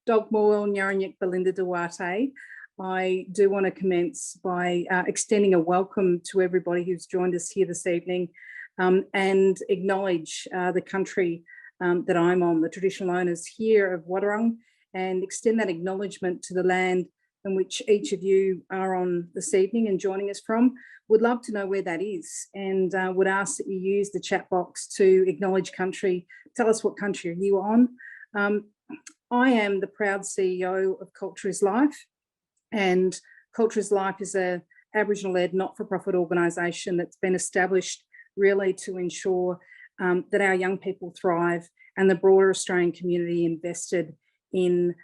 Dogmoil Nyaranyik Belinda Duarte. I do want to commence by extending a welcome to everybody who's joined us here this evening and acknowledge the country that I'm on, the traditional owners here of Wadawurrung, and extend that acknowledgement to the land in which each of you are on this evening and joining us from. Would love to know where that is, and would ask that you use the chat box to acknowledge country. Tell us what country are you on. I am the proud CEO of Culture is Life, and Culture is Life is an Aboriginal-led not-for-profit organisation that's been established really to ensure that our young people thrive and the broader Australian community invested in,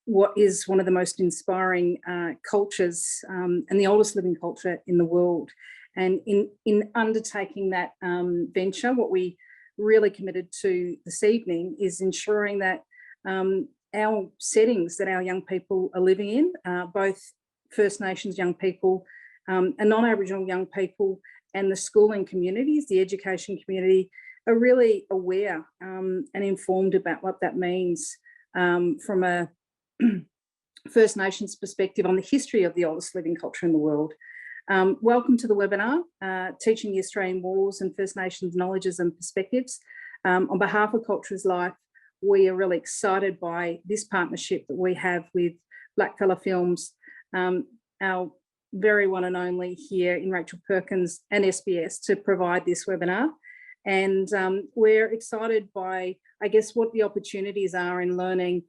what is one of the most inspiring cultures and the oldest living culture in the world. And in undertaking that venture, what we really committed to this evening is ensuring that our settings that our young people are living in, both First Nations young people and non-Aboriginal young people, and the schooling communities, the education community, are really aware and informed about what that means from a First Nations perspective on the history of the oldest living culture in the world. Welcome to the webinar, Teaching the Australian Wars and First Nations Knowledges and Perspectives. On behalf of Culture is Life, we are really excited by this partnership that we have with Blackfella Films, our very one and only here in Rachel Perkins and SBS, to provide this webinar. And we're excited by, I guess, what the opportunities are in learning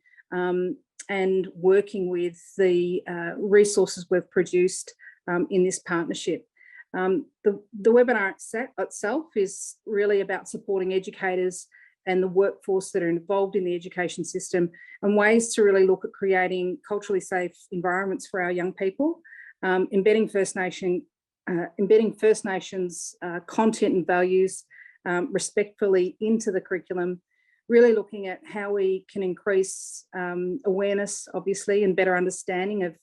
and working with the resources we've produced in this partnership. The webinar itself is really about supporting educators and the workforce that are involved in the education system, and ways to really look at creating culturally safe environments for our young people, embedding First Nations content and values respectfully into the curriculum, really looking at how we can increase awareness, obviously, and better understanding of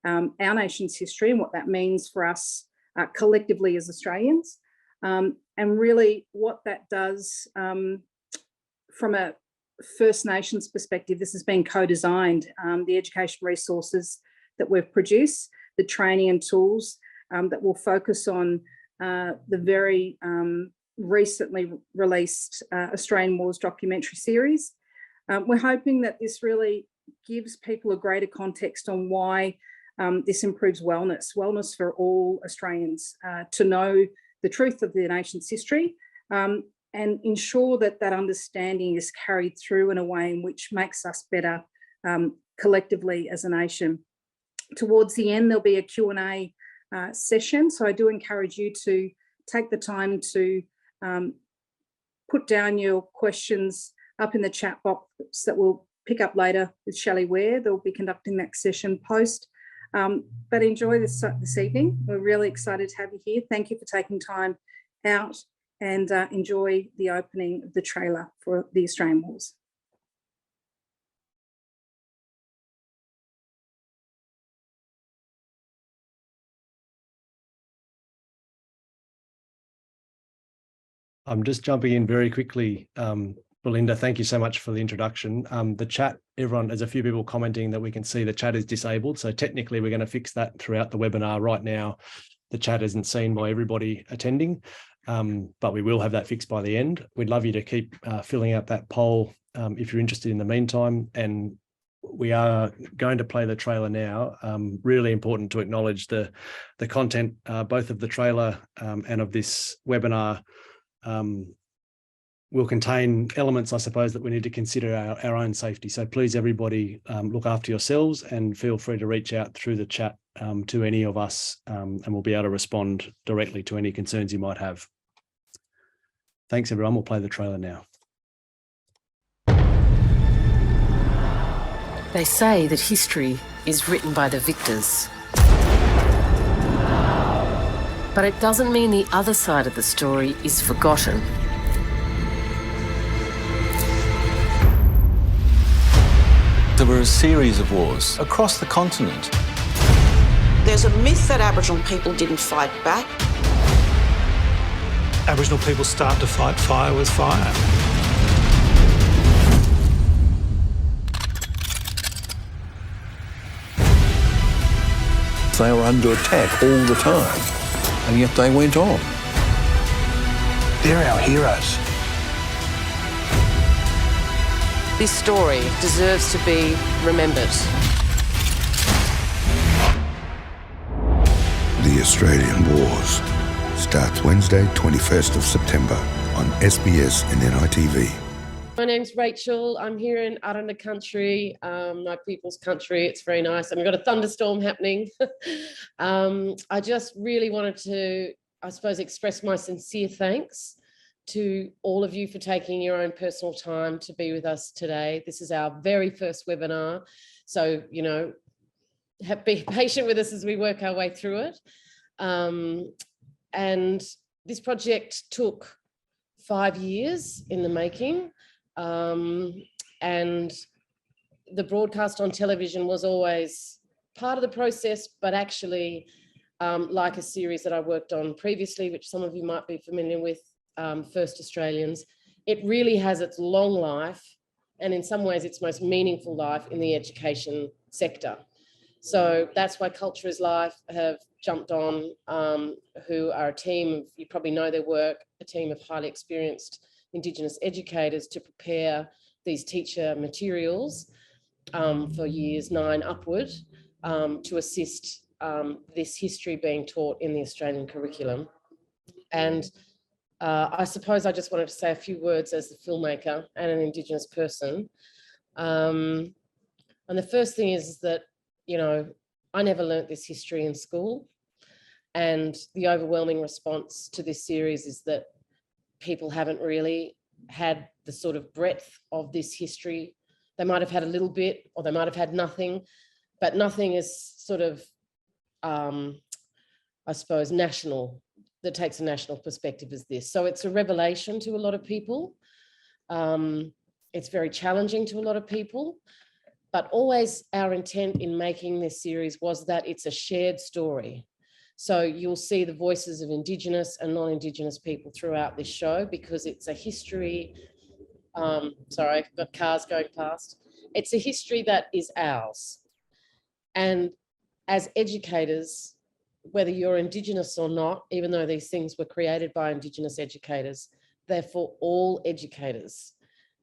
our nation's history and what that means for us collectively as Australians, and really what that does from a First Nations perspective. This has been co-designed, the education resources that we've produced, the training and tools that will focus on the very recently released Australian Wars documentary series. We're hoping that this really gives people a greater context on why this improves wellness for all Australians, to know the truth of the nation's history, and ensure that that understanding is carried through in a way in which makes us better collectively as a nation. Towards the end, there'll be a Q&A session, so I do encourage you to take the time to put down your questions up in the chat box that we'll pick up later with Shelley Ware. They'll be conducting that session post. But enjoy this evening. We're really excited to have you here. Thank you for taking time out, and enjoy the opening of the trailer for the Australian Wars. I'm just jumping in very quickly. Belinda, thank you so much for the introduction. The chat, everyone, there's a few people commenting that we can see the chat is disabled. So technically we're going to fix that throughout the webinar. Right now, the chat isn't seen by everybody attending, but we will have that fixed by the end. We'd love you to keep filling out that poll if you're interested in the meantime. And we are going to play the trailer now. Really important to acknowledge the content, both of the trailer and of this webinar. Will contain elements, I suppose, that we need to consider our own safety. So please, everybody, look after yourselves and feel free to reach out through the chat to any of us, and we'll be able to respond directly to any concerns you might have. Thanks, everyone. We'll play the trailer now. They say that history is written by the victors. But it doesn't mean the other side of the story is forgotten. There were a series of wars across the continent. There's a myth that Aboriginal people didn't fight back. Aboriginal people start to fight fire with fire. They were under attack all the time, and yet they went on. They're our heroes. This story deserves to be remembered. The Australian Wars starts Wednesday, 21st of September on SBS and NITV. My name's Rachel. I'm here in Aranda country, my people's country. It's very nice. And we've got a thunderstorm happening. I just really wanted to, I suppose, express my sincere thanks to all of you for taking your own personal time to be with us today. This is our very first webinar. So, you know, be patient with us as we work our way through it. And this project took 5 years in the making. And the broadcast on television was always part of the process, but actually, like a series that I worked on previously, which some of you might be familiar with, First Australians, it really has its long life, and in some ways its most meaningful life in the education sector. So that's why Culture is Life have jumped on, who are a team, you probably know their work, a team of highly experienced Indigenous educators to prepare these teacher materials for years 9 upward to assist this history being taught in the Australian curriculum. And I suppose I just wanted to say a few words as a filmmaker and an Indigenous person. And the first thing is that, you know, I never learnt this history in school. And the overwhelming response to this series is that people haven't really had the sort of breadth of this history. They might have had a little bit, or they might have had nothing, but nothing is sort of, I suppose, national, that takes a national perspective as this. So it's a revelation to a lot of people. It's very challenging to a lot of people, but always our intent in making this series was that it's a shared story. So you'll see the voices of Indigenous and non-Indigenous people throughout this show, because it's a history, sorry, I've got cars going past. It's a history that is ours. And as educators, whether you're Indigenous or not, even though these things were created by Indigenous educators, they're for all educators.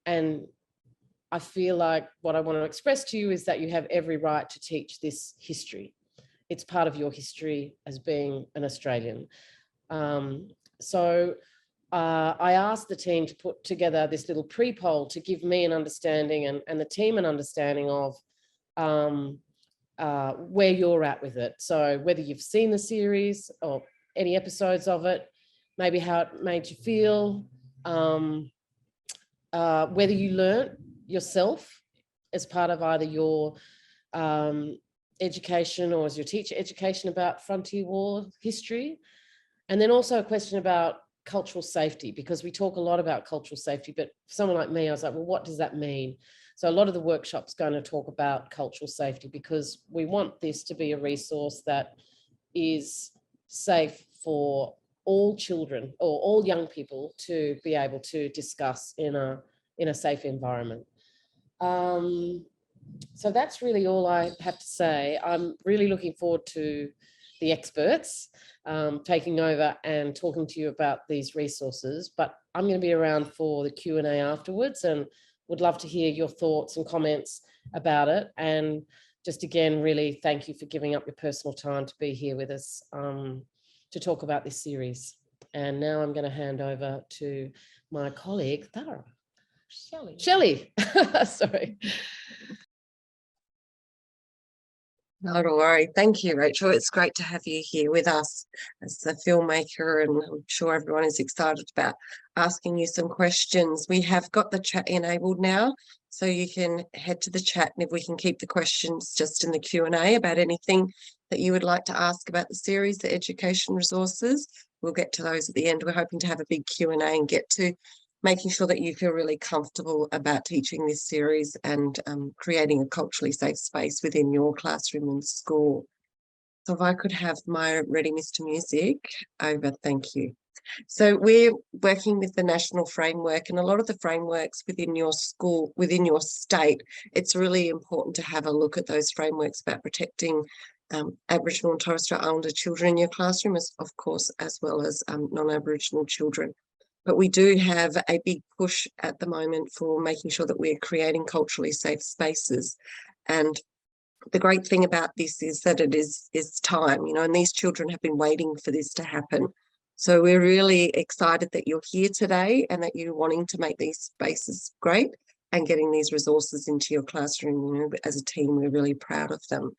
And I feel like what I want to express to you is that you have every right to teach this history. It's part of your history as being an Australian. So I asked the team to put together this little pre-poll to give me an understanding and the team an understanding of where you're at with it. So whether you've seen the series or any episodes of it, maybe how it made you feel, whether you learnt yourself as part of either your education or as your teacher education about Frontier War history. And then also a question about cultural safety, because we talk a lot about cultural safety, but for someone like me, I was like, well, what does that mean? So a lot of the workshop's going to talk about cultural safety, because we want this to be a resource that is safe for all children or all young people to be able to discuss in a safe environment. So that's really all I have to say. I'm really looking forward to the experts taking over and talking to you about these resources, but I'm going to be around for the Q&A afterwards and would love to hear your thoughts and comments about it. And just again, really thank you for giving up your personal time to be here with us to talk about this series. And now I'm going to hand over to my colleague, Shelley. Sorry. Not to worry. Thank you, Rachel. It's great to have you here with us as a filmmaker, and I'm sure everyone is excited about asking you some questions. We have got the chat enabled now, so you can head to the chat, and if we can keep the questions just in the Q&A about anything that you would like to ask about the series, the education resources, we'll get to those at the end. We're hoping to have a big Q&A and get to making sure that you feel really comfortable about teaching this series and creating a culturally safe space within your classroom and school. So if I could have my Ready Mr. Music over, thank you. So we're working with the national framework, and a lot of the frameworks within your school, within your state, it's really important to have a look at those frameworks about protecting Aboriginal and Torres Strait Islander children in your classroom, of course, as well as non-Aboriginal children. But we do have a big push at the moment for making sure that we're creating culturally safe spaces. And the great thing about this is that it's time, and these children have been waiting for this to happen. So we're really excited that you're here today and that you're wanting to make these spaces great and getting these resources into your classroom. As a team, we're really proud of them.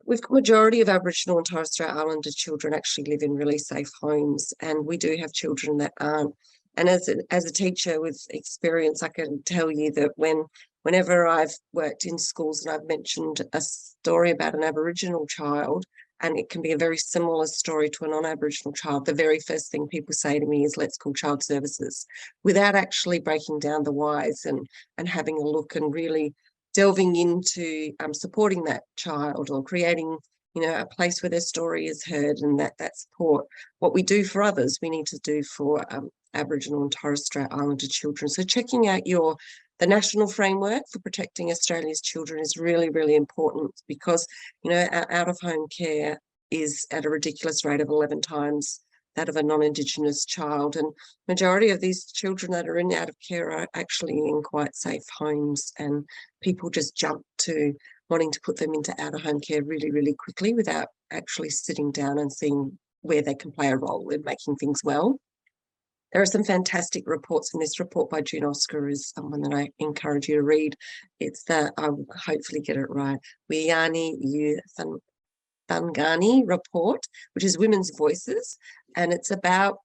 We've got majority of Aboriginal and Torres Strait Islander children actually live in really safe homes, and we do have children that aren't. And as a teacher with experience, I can tell you that whenever I've worked in schools and I've mentioned a story about an Aboriginal child, and it can be a very similar story to a non-Aboriginal child, the very first thing people say to me is, let's call child services, without actually breaking down the whys and having a look and really delving into supporting that child or creating, a place where their story is heard and that support. What we do for others, we need to do for Aboriginal and Torres Strait Islander children. So checking out the national framework for protecting Australia's children is really, really important because, our out-of-home care is at a ridiculous rate of 11 times that of a non-Indigenous child. And majority of these children that are in out of care are actually in quite safe homes, and people just jump to wanting to put them into out-of-home care really, really quickly without actually sitting down and seeing where they can play a role in making things well. There are some fantastic reports, and this report by June Oscar is one that I encourage you to read. It's I will hopefully get it right, Wiani U Thangani report, which is Women's Voices, and it's about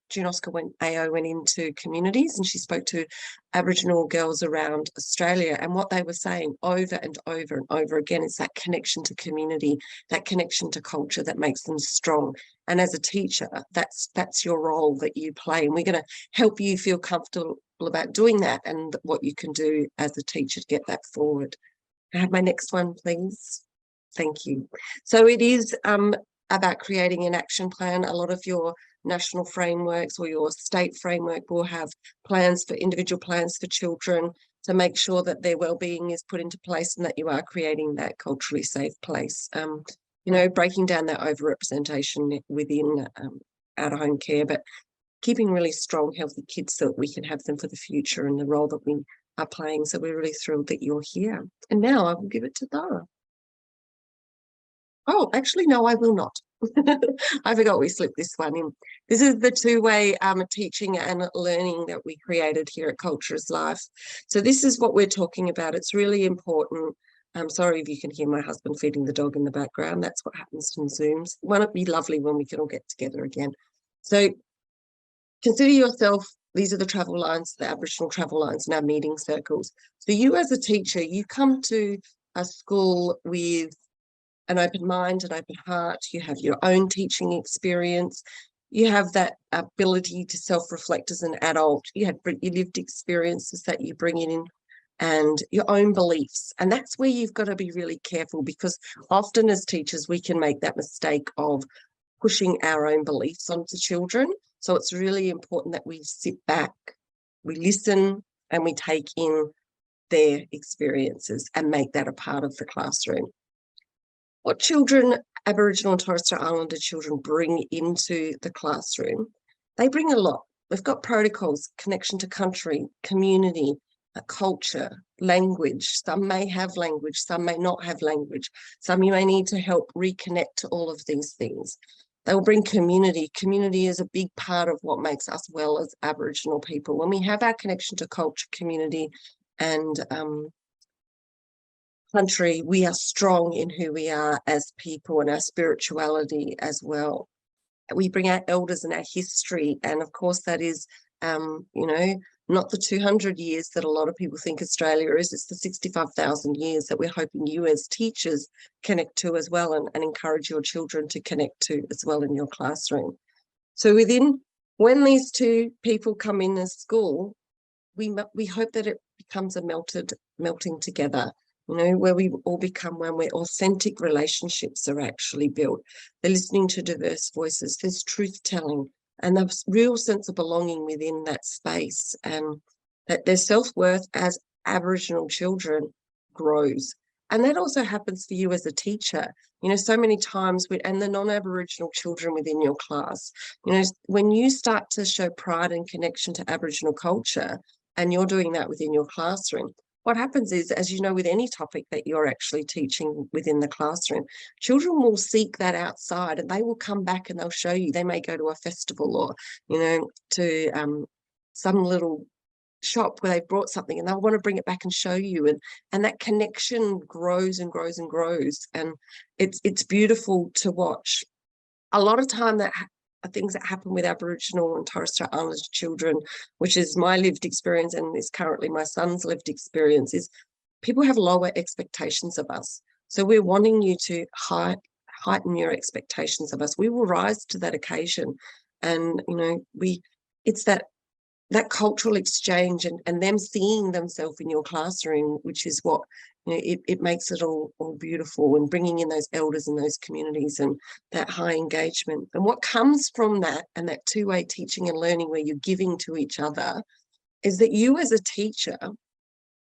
June Oscar AO went into communities and she spoke to Aboriginal girls around Australia, and what they were saying over and over and over again is that connection to community, that connection to culture that makes them strong. And as a teacher, that's your role that you play, and we're going to help you feel comfortable about doing that and what you can do as a teacher to get that forward. Can I have my next one, please? Thank you. So it is about creating an action plan. A lot of your national frameworks or your state framework will have individual plans for children to make sure that their well-being is put into place and that you are creating that culturally safe place. Breaking down that overrepresentation within out-of-home care, but keeping really strong, healthy kids so that we can have them for the future and the role that we are playing. So we're really thrilled that you're here. And now I will give it to Dara. Oh, actually, no, I will not. I forgot we slipped this one in. This is the two-way teaching and learning that we created here at Culture is Life. So this is what we're talking about. It's really important. I'm sorry if you can hear my husband feeding the dog in the background. That's what happens in Zooms. Won't it be lovely when we can all get together again? So consider yourself, these are the travel lines, the Aboriginal travel lines in our meeting circles. So you as a teacher, you come to a school with an open mind, an open heart, you have your own teaching experience, you have that ability to self-reflect as an adult, you have your lived experiences that you bring in and your own beliefs. And that's where you've got to be really careful, because often as teachers, we can make that mistake of pushing our own beliefs onto children. So it's really important that we sit back, we listen, and we take in their experiences and make that a part of the classroom. What children, Aboriginal and Torres Strait Islander children, bring into the classroom, they bring a lot. We've got protocols, connection to country, community, culture, language. Some may have language, some may not have language. Some you may need to help reconnect to all of these things. They will bring community. Community is a big part of what makes us well as Aboriginal people. When we have our connection to culture, community, and country, we are strong in who we are as people and our spirituality as well. We bring our elders and our history, and of course that is, not the 200 years that a lot of people think Australia is. It's the 65,000 years that we're hoping you as teachers connect to as well, and encourage your children to connect to as well in your classroom. So when these two people come in as school, we hope that it becomes a melting together, where we all become one, where authentic relationships are actually built. They're listening to diverse voices. There's truth-telling and a real sense of belonging within that space, and that their self-worth as Aboriginal children grows. And that also happens for you as a teacher. You know, so many times and the non-Aboriginal children within your class, you know, when you start to show pride and connection to Aboriginal culture, and you're doing that within your classroom, what happens is, as you know, with any topic that you're actually teaching within the classroom, children will seek that outside, and they will come back and they'll show you. They may go to a festival, or, you know, to some little shop where they've brought something, and they'll want to bring it back and show you, and that connection grows and grows and grows, and it's beautiful to watch. A lot of time that things that happen with Aboriginal and Torres Strait Islander children, which is my lived experience and is currently my son's lived experience, is people have lower expectations of us. So we're wanting you to heighten your expectations of us. We will rise to that occasion, and you know, it's that cultural exchange and them seeing themselves in your classroom, which is what, you know, it makes it all beautiful, and bringing in those elders in those communities and that high engagement. And what comes from that, and that two-way teaching and learning where you're giving to each other, is that you as a teacher,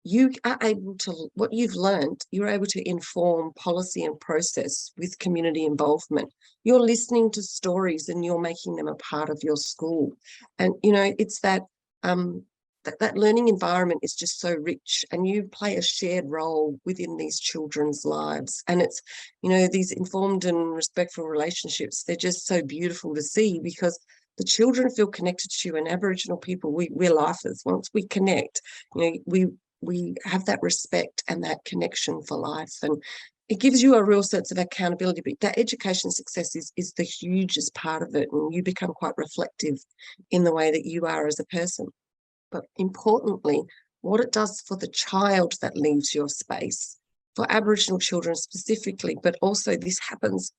you are able to, what you've learned, you're able to inform policy and process with community involvement. You're listening to stories and you're making them a part of your school. And, you know, it's that that learning environment is just so rich, and you play a shared role within these children's lives. And it's, you know, these informed and respectful relationships, they're just so beautiful to see, because the children feel connected to you. And Aboriginal people, we're lifers. Once we connect, you know, we have that respect and that connection for life, and it gives you a real sense of accountability. But that education success is the hugest part of it, and you become quite reflective in the way that you are as a person. But importantly, what it does for the child that leaves your space, for Aboriginal children specifically, but also this happens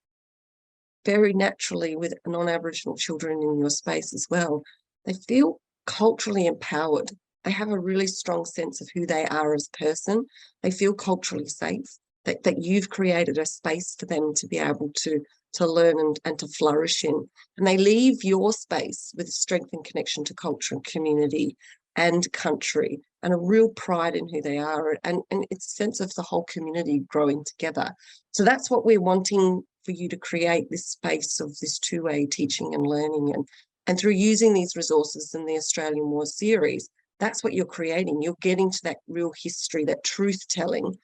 very naturally with non-Aboriginal children in your space as well. They feel culturally empowered. They have a really strong sense of who they are as a person. They feel culturally safe, that you've created a space for them to be able to learn and to flourish in. And they leave your space with strength and connection to culture and community and country, and a real pride in who they are, and it's a sense of the whole community growing together. So that's what we're wanting for you to create, this space of this two-way teaching and learning. And through using these resources in the Australian War series, that's what you're creating. You're getting to that real history, that truth-telling,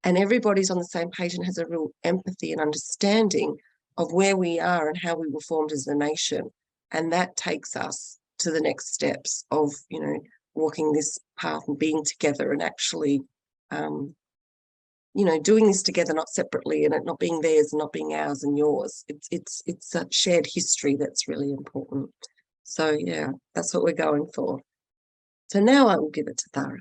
and everybody's on the same page and has a real empathy and understanding of where we are and how we were formed as a nation. And that takes us to the next steps of, you know, walking this path and being together, and actually, you know, doing this together, not separately, and it not being theirs and not being ours and yours. It's a shared history that's really important. So yeah, that's what we're going for. So now I will give it to Thara.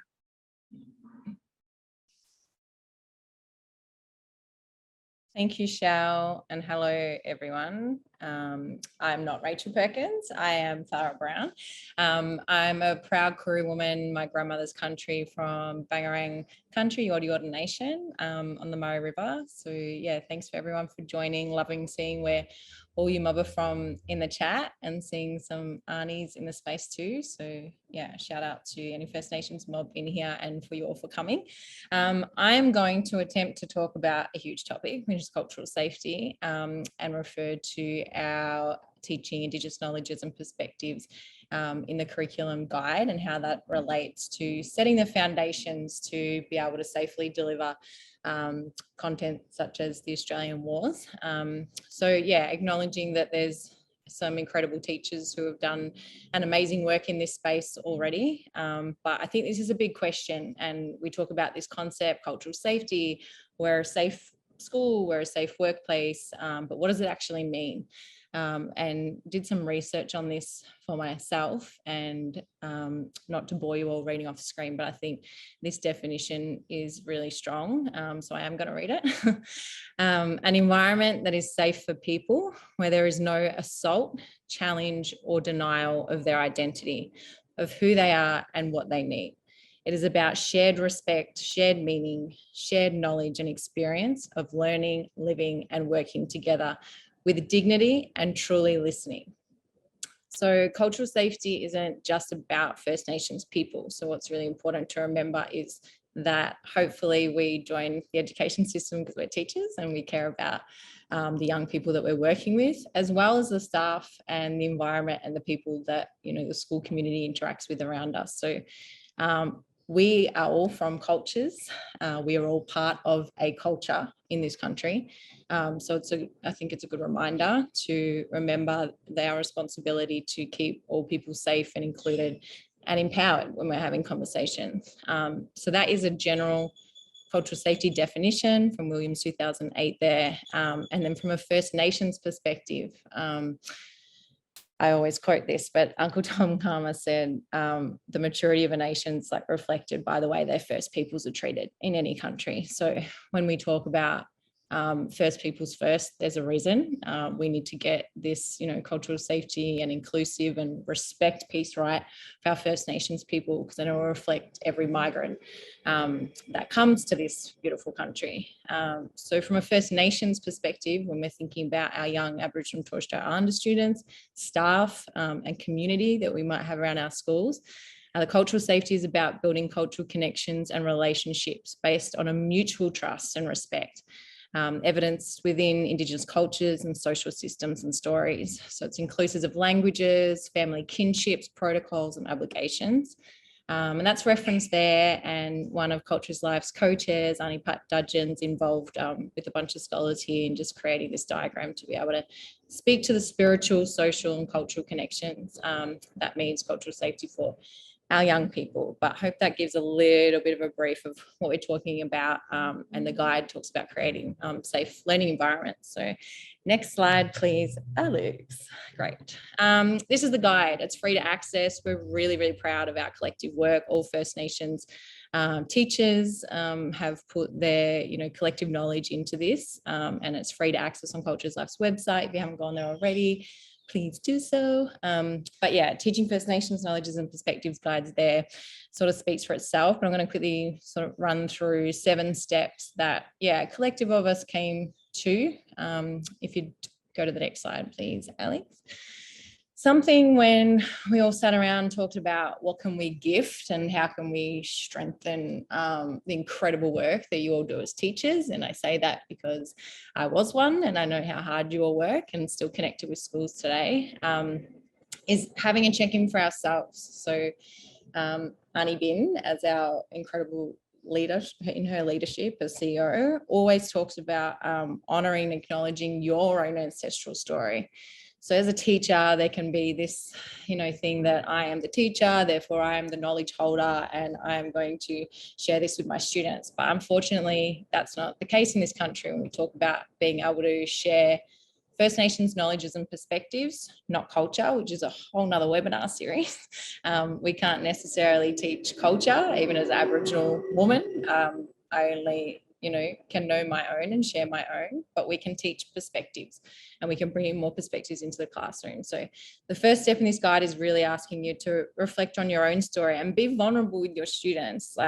Thank you, Shao, and hello, everyone. I'm not Rachel Perkins. I am Thara Brown. I'm a proud Koori woman, my grandmother's country, from Bangarang country, Yorta Yorta Nation, on the Murray River. So yeah, thanks for everyone for joining. Loving seeing where all you mob are from in the chat, and seeing some Arnies in the space too. So yeah, shout out to any First Nations mob in here, and for you all for coming. I am going to attempt to talk about a huge topic, which is cultural safety, and refer to our teaching Indigenous knowledges and perspectives in the curriculum guide, and how that relates to setting the foundations to be able to safely deliver content such as the Australian Wars. So yeah, acknowledging that there's some incredible teachers who have done an amazing work in this space already. But I think this is a big question, and we talk about this concept, cultural safety, we're a safe school, we're a safe workplace, but what does it actually mean? And did some research on this for myself, and not to bore you all reading off the screen, but I think this definition is really strong. So I am going to read it. An environment that is safe for people, where there is no assault, challenge, or denial of their identity, of who they are and what they need. It is about shared respect, shared meaning, shared knowledge and experience of learning, living, and working together with dignity and truly listening. So cultural safety isn't just about First Nations people. So what's really important to remember is that hopefully we join the education system because we're teachers and we care about the young people that we're working with, as well as the staff and the environment and the people that, you know, the school community interacts with around us. So we are all from cultures. We are all part of a culture in this country. So I think it's a good reminder to remember our responsibility to keep all people safe and included and empowered when we're having conversations. So that is a general cultural safety definition from Williams 2008 there. And then from a First Nations perspective, I always quote this, but Uncle Tom Kama said, the maturity of a nation is like reflected by the way their First Peoples are treated in any country. So when we talk about First Peoples first, there's a reason. We need to get this, you know, cultural safety and inclusive and respect piece right for our First Nations people, because then it will reflect every migrant that comes to this beautiful country. So from a First Nations perspective, when we're thinking about our young Aboriginal and Torres Strait Islander students, staff and community that we might have around our schools, the cultural safety is about building cultural connections and relationships based on a mutual trust and respect. Evidenced within Indigenous cultures and social systems and stories. So it's inclusive of languages, family kinships, protocols and obligations. And that's referenced there. And one of Cultures Life's co-chairs, Annie Pat Dudgeon's involved with a bunch of scholars here in just creating this diagram to be able to speak to the spiritual, social and cultural connections. That means cultural safety for our young people, but I hope that gives a little bit of a brief of what we're talking about, and the guide talks about creating safe learning environments. So next slide, please, Alex. Great. This is the guide. It's free to access. We're really, really proud of our collective work. All First Nations teachers have put their, you know, collective knowledge into this, and it's free to access on Cultures Life's website. If you haven't gone there already, please do so. But yeah, Teaching First Nations Knowledges and Perspectives guides there sort of speaks for itself, but I'm going to quickly sort of run through 7 steps that, yeah, a collective of us came to. If you go to the next slide, please, Alex. Something when we all sat around and talked about what can we gift and how can we strengthen the incredible work that you all do as teachers. And I say that because I was one and I know how hard you all work and still connected with schools today, is having a check-in for ourselves. So Annie Bin, as our incredible leader in her leadership as CEO, always talks about honouring and acknowledging your own ancestral story. So as a teacher, there can be this, you know, thing that I am the teacher, therefore I am the knowledge holder and I am going to share this with my students. But unfortunately, that's not the case in this country when we talk about being able to share First Nations knowledges and perspectives, not culture, which is a whole nother webinar series. We can't necessarily teach culture, even as an Aboriginal woman. I only, you know, can know my own and share my own, but we can teach perspectives and we can bring in more perspectives into the classroom. So the first step in this guide is really asking you to reflect on your own story and be vulnerable with your students.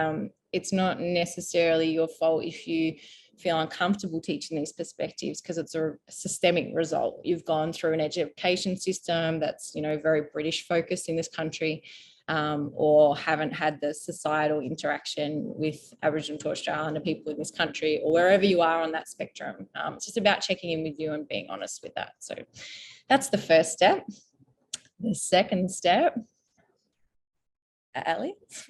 It's not necessarily your fault if you feel uncomfortable teaching these perspectives, because it's a systemic result. You've gone through an education system that's, you know, very British focused in this country, or haven't had the societal interaction with Aboriginal and Torres Strait Islander people in this country, or wherever you are on that spectrum. It's just about checking in with you and being honest with that. So that's the first step. The second step, Alex,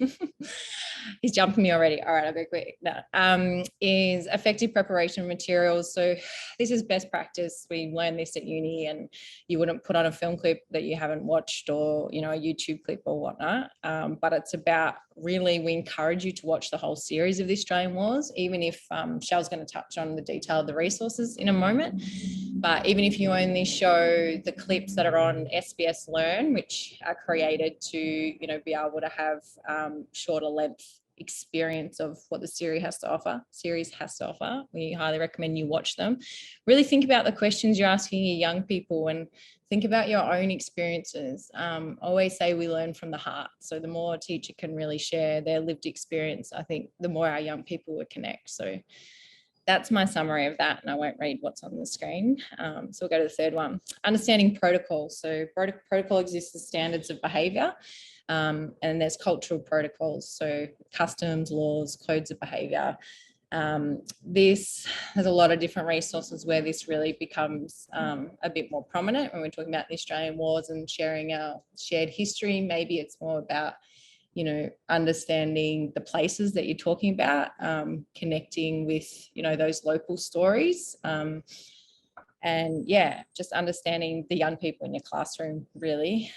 he's jumping me already. All right, I'll go quick. No, is effective preparation of materials. So this is best practice. We learned this at uni, and you wouldn't put on a film clip that you haven't watched, or, you know, a YouTube clip or whatnot. But it's about, really, we encourage you to watch the whole series of the Australian Wars, even if Shell's going to touch on the detail of the resources in a moment. But even if you only show the clips that are on SBS Learn, which are created to, you know, be able to have shorter length experience of what the series has to offer, we highly recommend you watch them. Really think about the questions you're asking your young people and think about your own experiences. Always say we learn from the heart. So the more a teacher can really share their lived experience, I think the more our young people will connect. So that's my summary of that, and I won't read what's on the screen. So we'll go to the third one. Understanding protocol. So protocol exists as standards of behaviour, and there's cultural protocols, so customs, laws, codes of behaviour. There's a lot of different resources where this really becomes a bit more prominent when we're talking about the Australian wars and sharing our shared history. Maybe it's more about, you know, understanding the places that you're talking about, connecting with, you know, those local stories. And yeah, just understanding the young people in your classroom, really.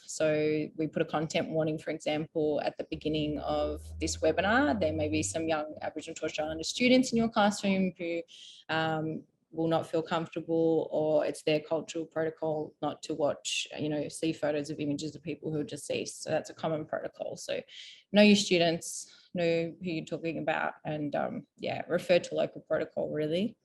So we put a content warning, for example, at the beginning of this webinar. There may be some young Aboriginal and Torres Strait Islander students in your classroom who will not feel comfortable, or it's their cultural protocol not to watch, you know, see photos of images of people who are deceased. So that's a common protocol. So know your students, know who you're talking about, and yeah, refer to local protocol, really.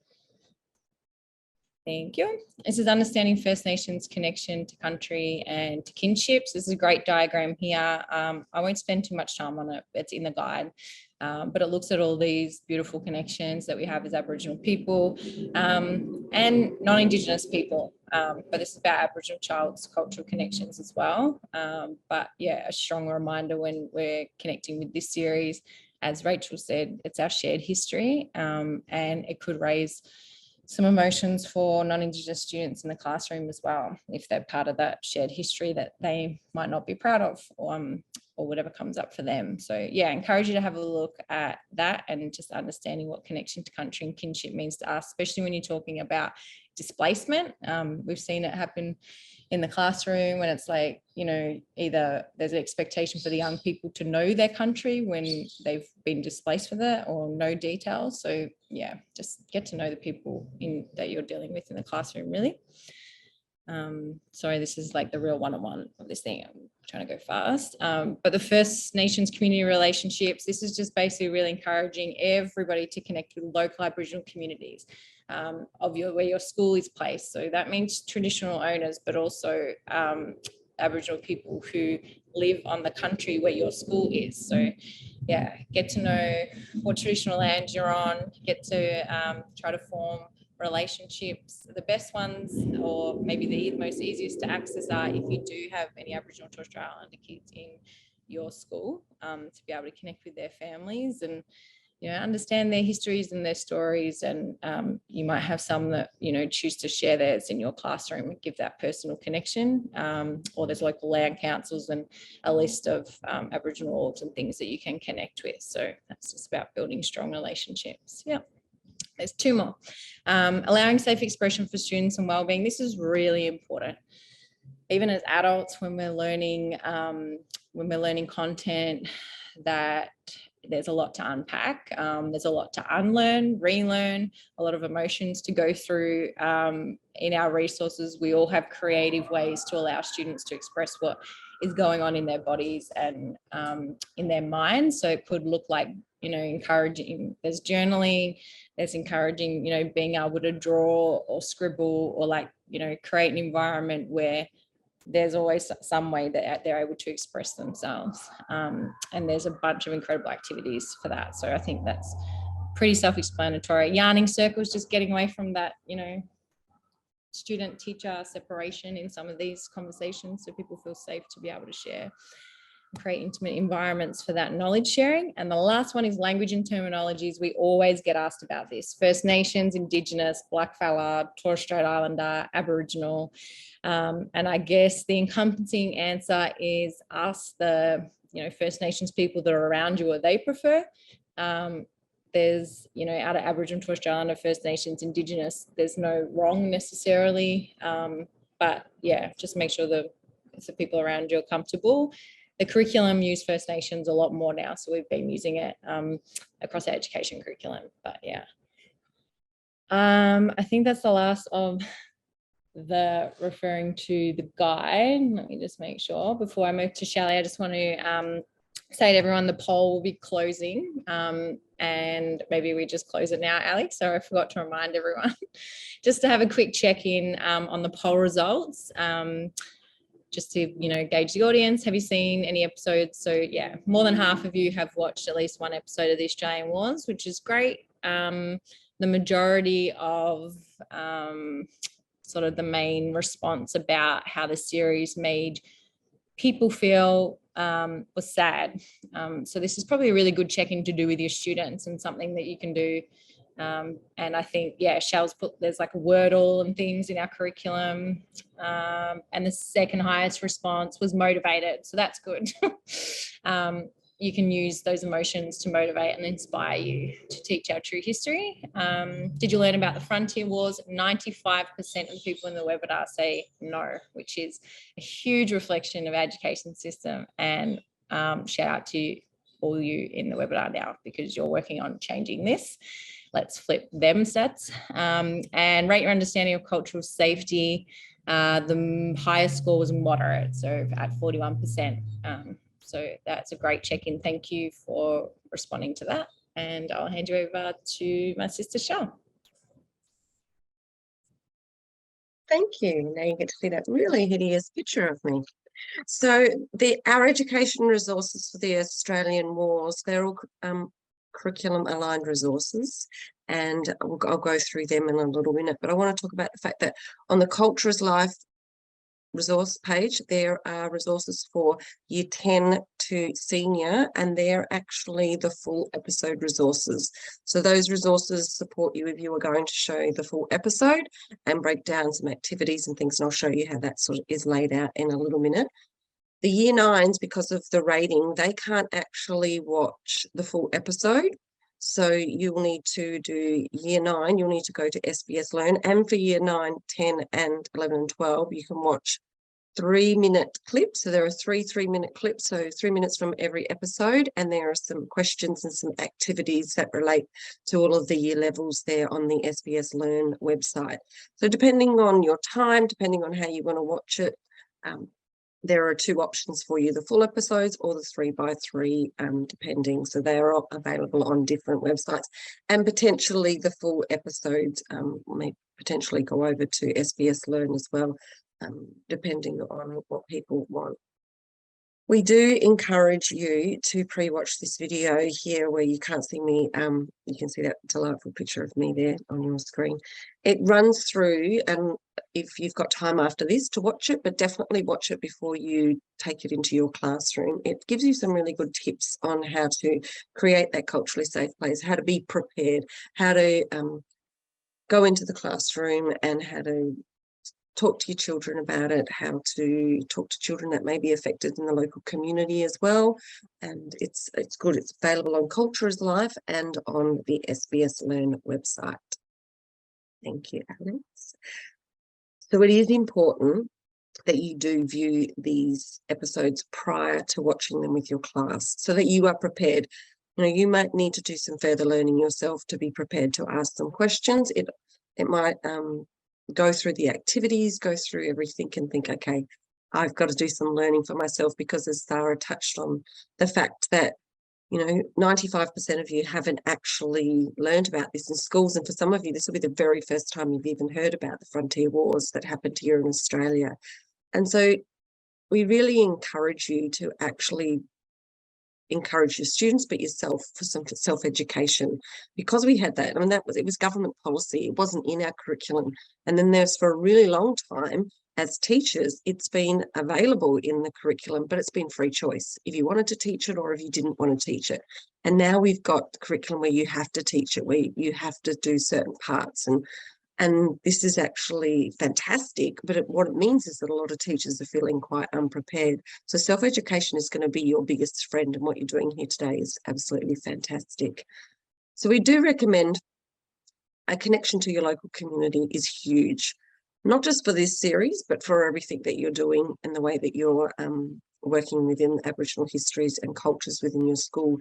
Thank you. This is understanding First Nations connection to country and to kinships. This is a great diagram here. I won't spend too much time on it. It's in the guide, but it looks at all these beautiful connections that we have as Aboriginal people and non-Indigenous people. But this is about Aboriginal child's cultural connections as well. But yeah, a strong reminder when we're connecting with this series, as Rachel said, it's our shared history, and it could raise some emotions for non-Indigenous students in the classroom as well, if they're part of that shared history that they might not be proud of, or whatever comes up for them. So yeah, I encourage you to have a look at that and just understanding what connection to country and kinship means to us, especially when you're talking about displacement. We've seen it happen in the classroom when it's like, you know, either there's an expectation for the young people to know their country when they've been displaced with it, or no details. So yeah, just get to know the people that you're dealing with in the classroom, really. Sorry, this is like the real one-on-one of this thing. I'm trying to go fast. But the First Nations community relationships, this is just basically really encouraging everybody to connect with local Aboriginal communities of where your school is placed. So that means traditional owners, but also Aboriginal people who live on the country where your school is. So yeah, get to know what traditional land you're on, get to try to form relationships. The best ones, or maybe the most easiest to access, are if you do have any Aboriginal and Torres Strait Islander kids in your school, to be able to connect with their families and, you know, understand their histories and their stories. And you might have some that, you know, choose to share theirs in your classroom and give that personal connection. Or there's local land councils and a list of Aboriginal orgs and things that you can connect with. So that's just about building strong relationships. Yeah. There's two more. Allowing safe expression for students and wellbeing. This is really important. Even as adults, when we're learning content, that there's a lot to unpack. There's a lot to unlearn, relearn, a lot of emotions to go through. In our resources, we all have creative ways to allow students to express what is going on in their bodies and in their minds. So it could look like, you know, encouraging, there's journaling, there's encouraging, you know, being able to draw or scribble, or like, you know, create an environment where there's always some way that they're able to express themselves. And there's a bunch of incredible activities for that. So I think that's pretty self-explanatory. Yarning circles, just getting away from that, you know, student-teacher separation in some of these conversations, so people feel safe to be able to share. Create intimate environments for that knowledge sharing. And the last one is language and terminologies. We always get asked about this. First Nations, Indigenous, Blackfella, Torres Strait Islander, Aboriginal. And I guess the encompassing answer is ask the, you know, First Nations people that are around you what they prefer. There's, you know, out of Aboriginal, Torres Strait Islander, First Nations, Indigenous, there's no wrong necessarily. But yeah, just make sure the people around you are comfortable. The curriculum use First Nations a lot more now, so we've been using it across our education curriculum. But yeah, I think that's the last of the referring to the guide. Let me just make sure before I move to Shelley. I just want to say to everyone, the poll will be closing, and maybe we just close it now, Alex. So I forgot to remind everyone just to have a quick check-in on the poll results. Just to, you know, gauge the audience. Have you seen any episodes? So yeah, more than half of you have watched at least one episode of the Australian Wars, which is great. the majority of sort of the main response about how the series made people feel was sad. So this is probably a really good check-in to do with your students and something that you can do. And I think, yeah, Shell's put, there's like a Wordle and things in our curriculum. And the second highest response was motivated. So that's good. You can use those emotions to motivate and inspire you to teach our true history. Did you learn about the Frontier Wars? 95% of people in the webinar say no, which is a huge reflection of our education system. And shout out to all you in the webinar now, because you're working on changing this. Let's flip them stats. And rate your understanding of cultural safety. The highest score was moderate, so at 41%. So that's a great check-in. Thank you for responding to that. And I'll hand you over to my sister, Shell. Thank you. Now you get to see that really hideous picture of me. So our education resources for the Australian Wars, they're all curriculum aligned resources, and I'll go through them in a little minute. But I want to talk about the fact that on the Culture is Life resource page, there are resources for year 10 to senior, and they're actually the full episode resources. So those resources support you if you are going to show the full episode and break down some activities and things, and I'll show you how that sort of is laid out in a little minute. The year 9s, because of the rating, they can't actually watch the full episode. So you'll need to do year 9, you'll need to go to SBS Learn, and for year 9, 10 and 11 and 12, you can watch 3-minute clips. So there are 3-minute clips, so 3 minutes from every episode, and there are some questions and some activities that relate to all of the year levels there on the SBS Learn website. So depending on your time, depending on how you want to watch it, there are 2 options for you, the full episodes or the 3x3, depending. So they are available on different websites, and potentially the full episodes may potentially go over to SBS Learn as well, depending on what people want. We do encourage you to pre-watch this video here where you can't see me. You can see that delightful picture of me there on your screen. It runs through, and if you've got time after this to watch it, but definitely watch it before you take it into your classroom. It gives you some really good tips on how to create that culturally safe place, how to be prepared, how to go into the classroom, and how to talk to your children about it, how to talk to children that may be affected in the local community as well. And it's good. It's available on Culture is Life and on the SBS Learn website. Thank you, Alex. So it is important that you do view these episodes prior to watching them with your class so that you are prepared. You know, you might need to do some further learning yourself to be prepared to ask some questions. It might go through the activities, go through everything and think, okay, I've got to do some learning for myself, because as Sarah touched on the fact that, you know, 95% of you haven't actually learned about this in schools. And for some of you, this will be the very first time you've even heard about the Frontier Wars that happened here in Australia. And so we really encourage you to actually encourage your students, but yourself, for some self-education, because we had that. I mean, it was government policy. It wasn't in our curriculum. And then there's, for a really long time, as teachers, it's been available in the curriculum, but it's been free choice if you wanted to teach it or if you didn't want to teach it. And now we've got the curriculum where you have to teach it, where you have to do certain parts. And this is actually fantastic, but what it means is that a lot of teachers are feeling quite unprepared. So self-education is going to be your biggest friend, and what you're doing here today is absolutely fantastic. So we do recommend a connection to your local community is huge, not just for this series, but for everything that you're doing and the way that you're working within Aboriginal histories and cultures within your school.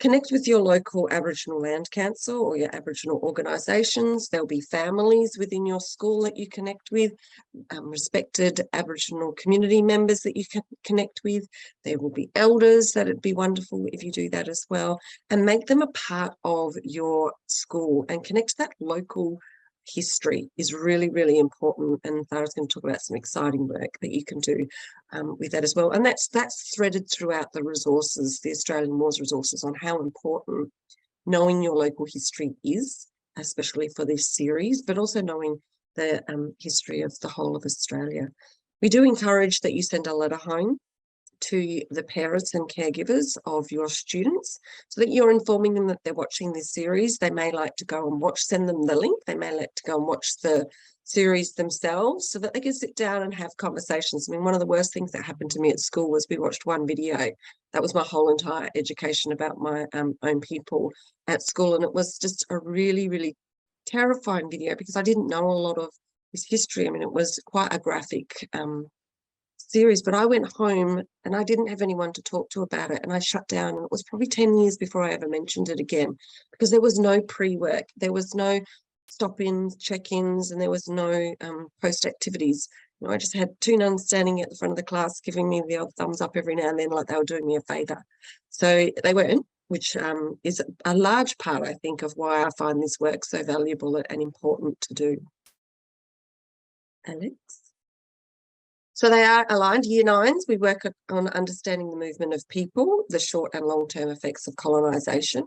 Connect with your local Aboriginal Land Council or your Aboriginal organisations. There'll be families within your school that you connect with, respected Aboriginal community members that you can connect with. There will be elders. That'd be wonderful if you do that as well. And make them a part of your school and connect to that local history is really, really important. And Thara's going to talk about some exciting work that you can do with that as well. And that's threaded throughout the resources, the Australian Wars resources, on how important knowing your local history is especially for this series, but also knowing the history of the whole of Australia. We do encourage that you send a letter home to the parents and caregivers of your students so that you're informing them that they're watching this series. They may like to go and watch, send them the link. They may like to go and watch the series themselves so that they can sit down and have conversations. I mean, one of the worst things that happened to me at school was we watched one video. That was my whole entire education about my own people at school. And it was just a really, really terrifying video because I didn't know a lot of this history. I mean, it was quite a graphic series, but I went home and I didn't have anyone to talk to about it, and I shut down, and it was probably 10 years before I ever mentioned it again because there was no pre-work, there was no stop-ins, check-ins, and there was no post-activities. You know, I just had two nuns standing at the front of the class giving me the odd thumbs up every now and then like they were doing me a favour. So they weren't, which is a large part, I think, of why I find this work so valuable and important to do. Alex? So they are aligned. Year 9s, we work on understanding the movement of people, the short and long-term effects of colonisation.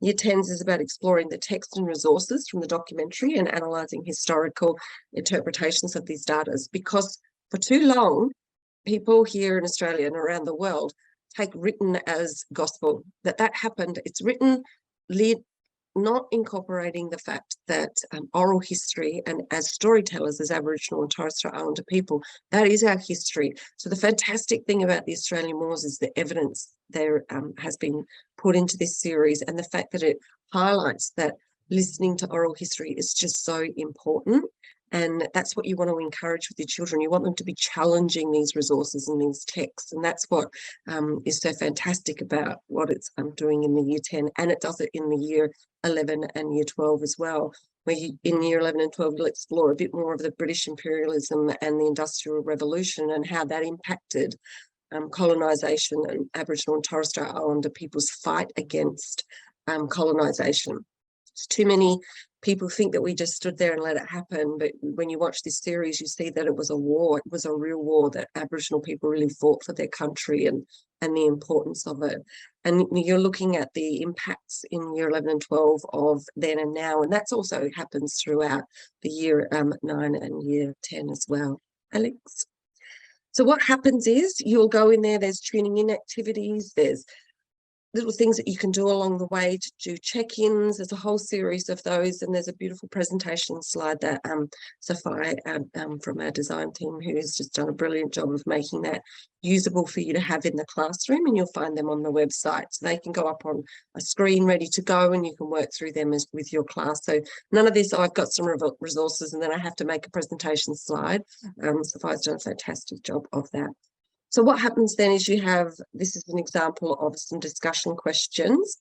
Year 10s is about exploring the text and resources from the documentary and analysing historical interpretations of these data, because for too long, people here in Australia and around the world take written as gospel, that happened. It's written, not incorporating the fact that oral history, and as storytellers, as Aboriginal and Torres Strait Islander people, that is our history. So the fantastic thing about the Australian Wars is the evidence there has been put into this series, and the fact that it highlights that listening to oral history is just so important. And that's what you want to encourage with your children. You want them to be challenging these resources and these texts. And that's what is so fantastic about what it's doing in the year 10. And it does it in the year 11 and year 12 as well, where in year 11 and 12, you'll explore a bit more of the British imperialism and the Industrial Revolution and how that impacted colonisation and Aboriginal and Torres Strait Islander people's fight against colonisation. Too many people think that we just stood there and let it happen, but when you watch this series, you see that it was a war. It was a real war that Aboriginal people really fought for their country and the importance of it. And you're looking at the impacts in year 11 and 12 of then and now, and that's also happens throughout the year 9 and year 10 as well. Alex? So what happens is you'll go in there, there's tuning in activities, there's little things that you can do along the way to do check-ins. There's a whole series of those, and there's a beautiful presentation slide that Sophia from our design team, who has just done a brilliant job of making that usable for you to have in the classroom, and you'll find them on the website. So they can go up on a screen ready to go, and you can work through them with your class. So none of this, I've got some resources and then I have to make a presentation slide. Sophia's done a fantastic job of that. So what happens then is you have, this is an example of some discussion questions.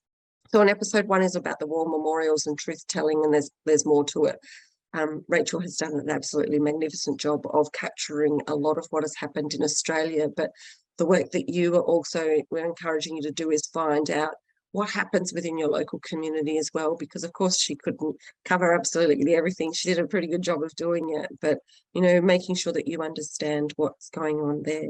So on episode 1 is about the war memorials and truth telling, and there's more to it. Rachel has done an absolutely magnificent job of capturing a lot of what has happened in Australia, but the work that we're encouraging you to do is find out what happens within your local community as well, because of course she couldn't cover absolutely everything. She did a pretty good job of doing it, but making sure that you understand what's going on there.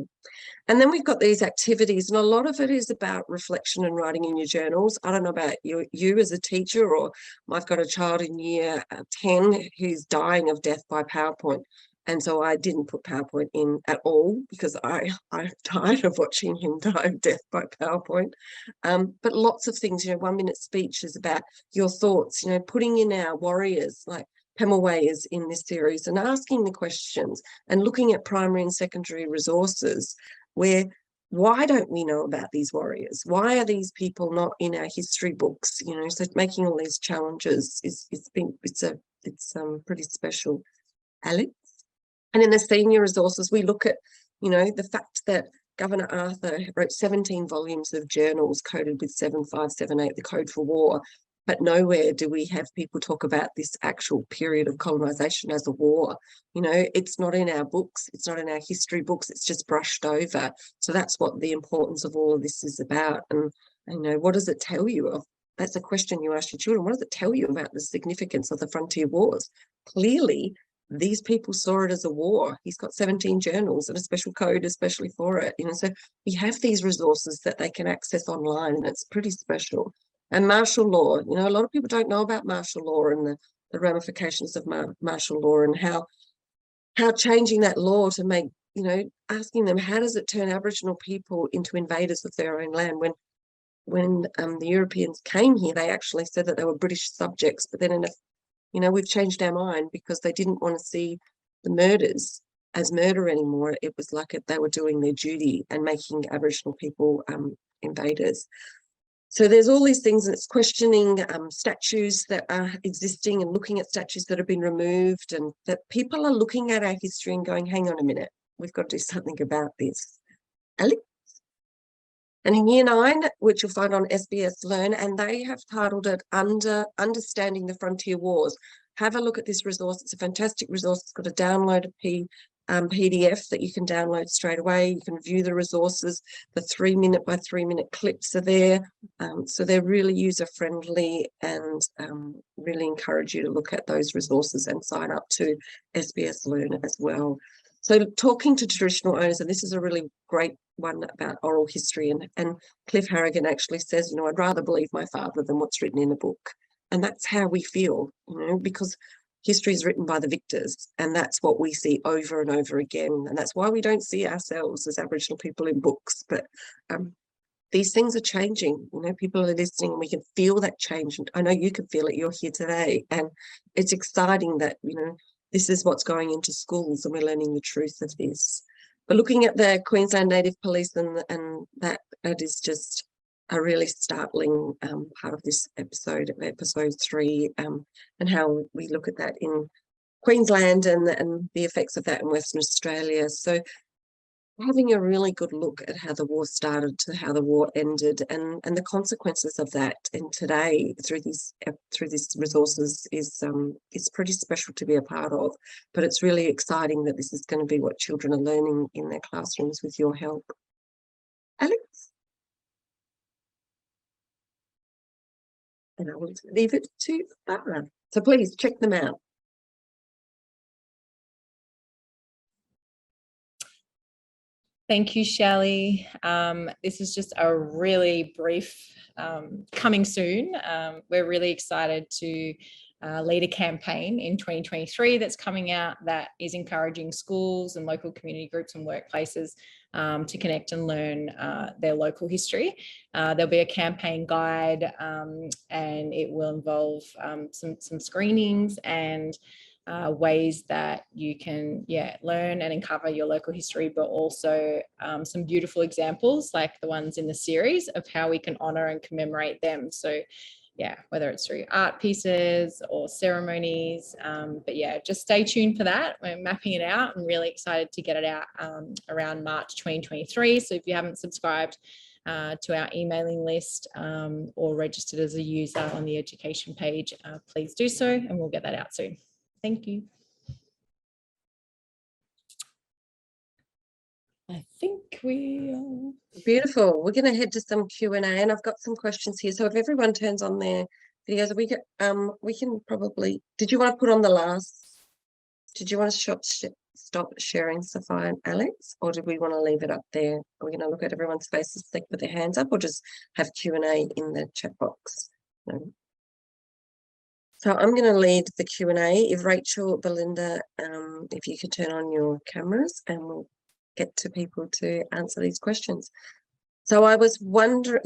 And then we've got these activities, and a lot of it is about reflection and writing in your journals. I don't know about you as a teacher, or I've got a child in year 10 who's dying of death by PowerPoint. And so I didn't put PowerPoint in at all because I'm tired of watching him die of death by PowerPoint. But lots of things, 1 minute speech is about your thoughts, putting in our warriors like Pemulwuy is in this series, and asking the questions and looking at primary and secondary resources where, why don't we know about these warriors? Why are these people not in our history books? So making all these challenges it's pretty special. Alex? And in the senior resources, we look at, the fact that Governor Arthur wrote 17 volumes of journals coded with 7578, the code for war, but nowhere do we have people talk about this actual period of colonisation as a war. It's not in our books, it's not in our history books, it's just brushed over. So that's what the importance of all of this is about. And what does it tell you of? That's a question you ask your children. What does it tell you about the significance of the frontier wars? Clearly, these people saw it as a war. He's got 17 journals and a special code especially for it. So we have these resources that they can access online, and it's pretty special. And martial law, a lot of people don't know about martial law and the ramifications of martial law, and how changing that law to make, asking them, how does it turn Aboriginal people into invaders of their own land? When the Europeans came here, they actually said that they were British subjects, but then we've changed our mind because they didn't want to see the murders as murder anymore. It was like they were doing their duty and making Aboriginal people invaders. So there's all these things, and it's questioning statues that are existing and looking at statues that have been removed, and that people are looking at our history and going, hang on a minute, we've got to do something about this. Alex? And in Year 9, which you'll find on SBS Learn, and they have titled it Understanding the Frontier Wars. Have a look at this resource. It's a fantastic resource. It's got a downloaded PDF that you can download straight away. You can view the resources. The 3-minute by 3-minute clips are there. So they're really user-friendly, and really encourage you to look at those resources and sign up to SBS Learn as well. So talking to traditional owners, and this is a really great one about oral history, and Cliff Harrigan actually says, I'd rather believe my father than what's written in a book. And that's how we feel, because history is written by the victors, and that's what we see over and over again. And that's why we don't see ourselves as Aboriginal people in books. But these things are changing. People are listening, and we can feel that change. And I know you can feel it. You're here today, and it's exciting that this is what's going into schools, and we're learning the truth of this. But looking at the Queensland Native Police, and that is just a really startling part of this episode 3, and how we look at that in Queensland and the effects of that in Western Australia. So having a really good look at how the war started to how the war ended, and the consequences of that, and today through these resources is pretty special to be a part of. But it's really exciting that this is going to be what children are learning in their classrooms with your help. Alex? And I will leave it to Barbara. So please check them out. Thank you, Shelley. This is just a really brief coming soon. We're really excited to lead a campaign in 2023 that's coming out that is encouraging schools and local community groups and workplaces to connect and learn their local history. There'll be a campaign guide, and it will involve some screenings and ways that you can learn and uncover your local history, but also some beautiful examples like the ones in the series of how we can honour and commemorate them. So whether it's through art pieces or ceremonies, but just stay tuned for that. We're mapping it out and really excited to get it out around March 2023. So if you haven't subscribed to our emailing list or registered as a user on the education page, please do so, and we'll get that out soon. Thank you. I think we are... Beautiful. We're going to head to some Q&A, and I've got some questions here. So if everyone turns on their videos, we can probably... Did you want to put on the last... Did you want to stop sharing, Sophia and Alex, or did we want to leave it up there? Are we going to look at everyone's faces with their hands up, or just have Q&A in the chat box? No. So I'm going to lead the Q&A. If Rachel, Belinda, if you could turn on your cameras, and we'll get to people to answer these questions. So I was wondering,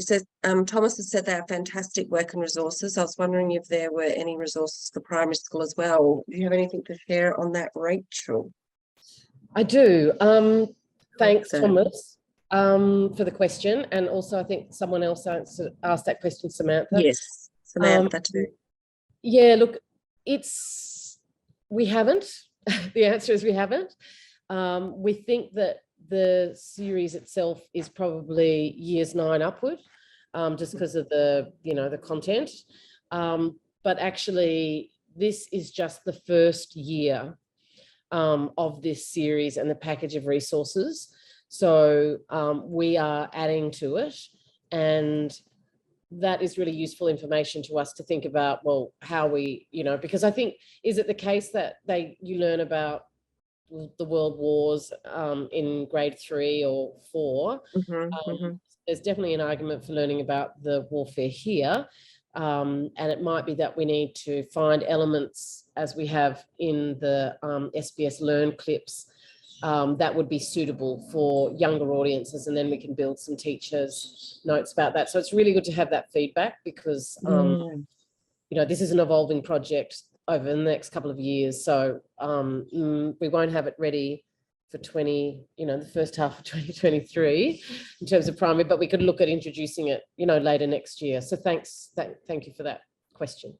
Thomas has said they are fantastic work and resources. I was wondering if there were any resources for primary school as well. Do you have anything to share on that, Rachel? I do. Thanks, Thomas, for the question. And also I think someone else asked that question, Samantha. Yes, Samantha too. Yeah, look, we haven't. The answer is we haven't. We think that the series itself is probably years 9 upward, just because of the content. But actually, this is just the first year of this series and the package of resources. So we are adding to it, and that is really useful information to us to think about, well, how we, because I think, is it the case that you learn about the world wars in grade 3 or 4? There's definitely an argument for learning about the warfare here, And it might be that we need to find elements, as we have in the SBS Learn clips, that would be suitable for younger audiences, and then we can build some teachers' notes about that. So it's really good to have that feedback, because you know, this is an evolving project over the next couple of years. So we won't have it ready for the first half of 2023 in terms of primary, but we could look at introducing it, later next year. So thank you for that question.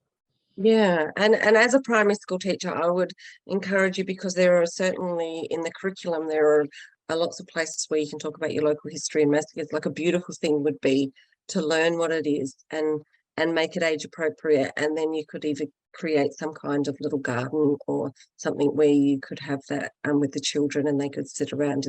Yeah, and as a primary school teacher, I would encourage you, because there are certainly in the curriculum, there are lots of places where you can talk about your local history and maths. Like a beautiful thing would be to learn what it is and make it age appropriate, and then you could either create some kind of little garden or something where you could have that with the children, and they could sit around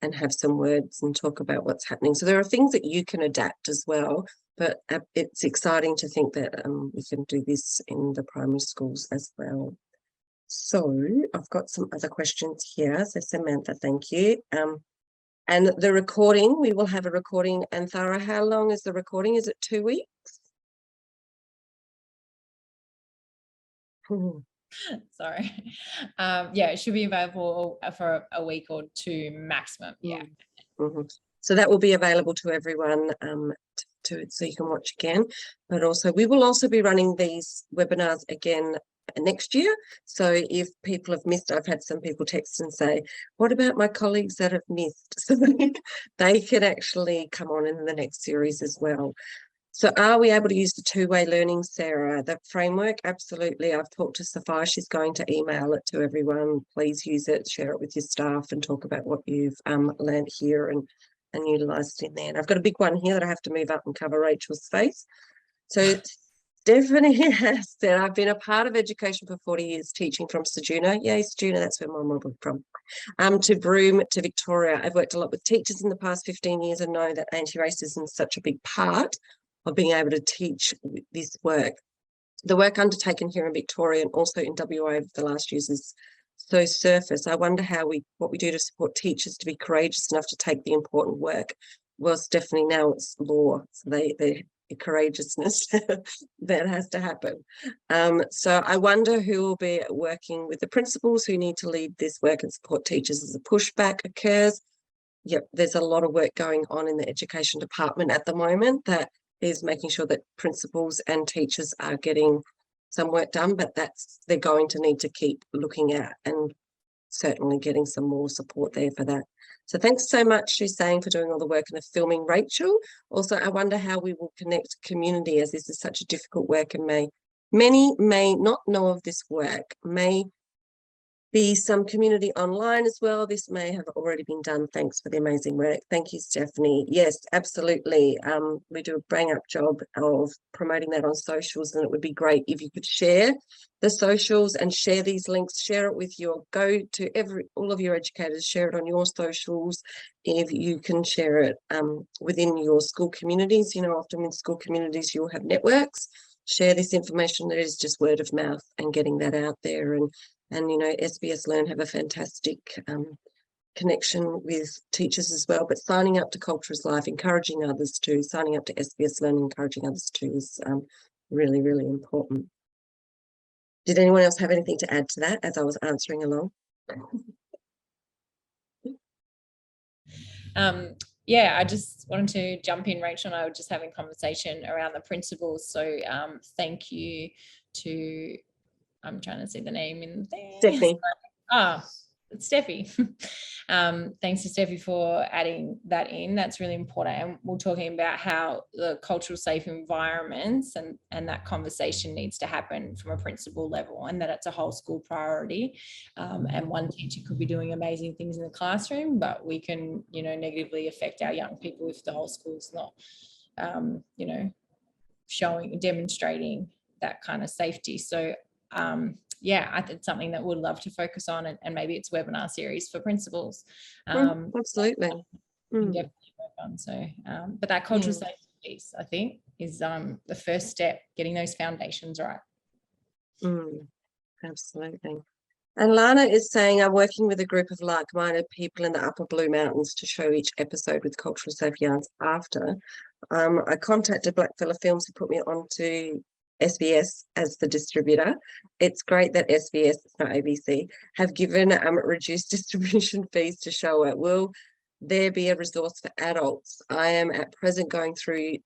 and have some words and talk about what's happening. So there are things that you can adapt as well, but it's exciting to think that we can do this in the primary schools as well. So I've got some other questions here. So Samantha, thank you. And the recording, we will have a recording. And Thara, how long is the recording? Is it 2 weeks? Sorry. Yeah, it should be available for a week or two maximum. Yeah. So that will be available to everyone so you can watch again. But also we will also be running these webinars again next year. So if people have missed, I've had some people text and say, what about my colleagues that have missed? So they can actually come on in the next series as well. So are we able to use the two-way learning, Sarah? The framework? Absolutely. I've talked to Sophia. She's going to email it to everyone. Please use it, share it with your staff, and talk about what you've learned here and utilised in there. And I've got a big one here that I have to move up and cover Rachel's face. So Stephanie has said, I've been a part of education for 40 years, teaching from Sejuna. Yay, Sejuna, that's where my mum was from. To Broome to Victoria. I've worked a lot with teachers in the past 15 years and know that anti-racism is such a big part of being able to teach this work. The work undertaken here in Victoria and also in WA over the last years is so surface. I wonder what we do to support teachers to be courageous enough to take the important work. Well, Stephanie, now it's law, so the courageousness that has to happen. So I wonder who will be working with the principals who need to lead this work and support teachers as a pushback occurs. Yep, there's a lot of work going on in the education department at the moment that is making sure that principals and teachers are getting some work done, but they're going to need to keep looking at and certainly getting some more support there for that. So thanks so much, she's saying, for doing all the work and the filming, Rachel. Also, I wonder how we will connect community, as this is such a difficult work, and many may not know of this work, may be some community online as well. This may have already been done. Thanks for the amazing work. Thank you, Stephanie. Yes, absolutely. We do a bang up job of promoting that on socials, and it would be great if you could share the socials and share these links, share it with go to all of your educators, share it on your socials. If you can share it within your school communities, often in school communities, you'll have networks. Share this information. That is just word of mouth and getting that out there. And SBS Learn have a fantastic connection with teachers as well, but signing up to Culture is Life, encouraging others to, signing up to SBS Learn, encouraging others to is really, really important. Did anyone else have anything to add to that as I was answering along? Yeah, I just wanted to jump in. Rachel and I were just having a conversation around the principles. So thank you to, I'm trying to see the name in there. Stephanie. It's Steffi. Thanks to Steffi for adding that in. That's really important. And we're talking about how the cultural safe environments and that conversation needs to happen from a principal level, and that it's a whole school priority. And one teacher could be doing amazing things in the classroom, but we can, negatively affect our young people if the whole school's not, demonstrating that kind of safety. So yeah, it's something that we'd love to focus on, and maybe it's a webinar series for principals. Absolutely. Definitely work on. So, but that cultural safety piece, I think, is the first step, getting those foundations right. Absolutely. And Lana is saying, I'm working with a group of like-minded people in the Upper Blue Mountains to show each episode with cultural safe yarns after. I contacted Blackfella Films who put me on to SBS as the distributor. It's great that SBS, it's not ABC, have given reduced distribution fees to show it. Will there be a resource for adults? I am at present going through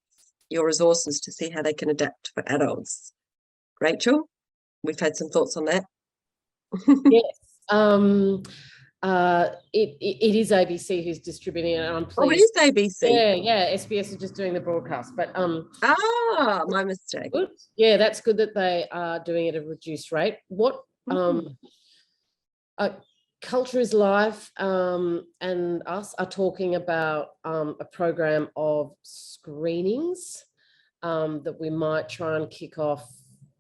your resources to see how they can adapt for adults. Rachel, we've had some thoughts on that. Yes. It is ABC who's distributing it, and I'm pleased. Oh, it is ABC. Yeah. SBS is just doing the broadcast, but my mistake. good. Yeah, that's good that they are doing it at a reduced rate. What Culture is Life and us are talking about a program of screenings that we might try and kick off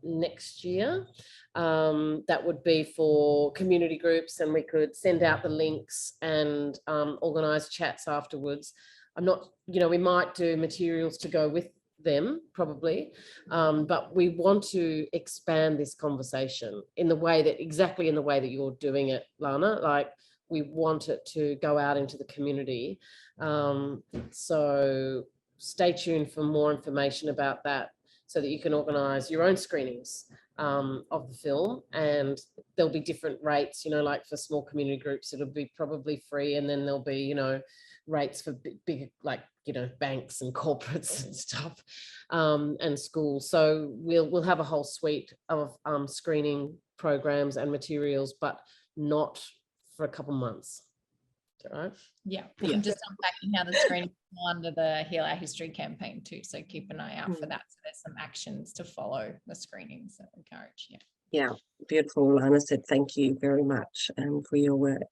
next year. That would be for community groups, and we could send out the links and organise chats afterwards. I'm not, we might do materials to go with them probably, but we want to expand this conversation in the way that you're doing it, Lana. Like, we want it to go out into the community. So stay tuned for more information about that, so that you can organise your own screenings of the film, and there'll be different rates, like for small community groups, it'll be probably free, and then there'll be, rates for big, like, banks and corporates and stuff, and schools. So we'll have a whole suite of screening programs and materials, but not for a couple months. Right? Yeah, I'm just unpacking how the screening is under the Heal Our History campaign too. So keep an eye out for that. So there's some actions to follow the screenings that encourage. Yeah, beautiful. Lana said thank you very much for your work.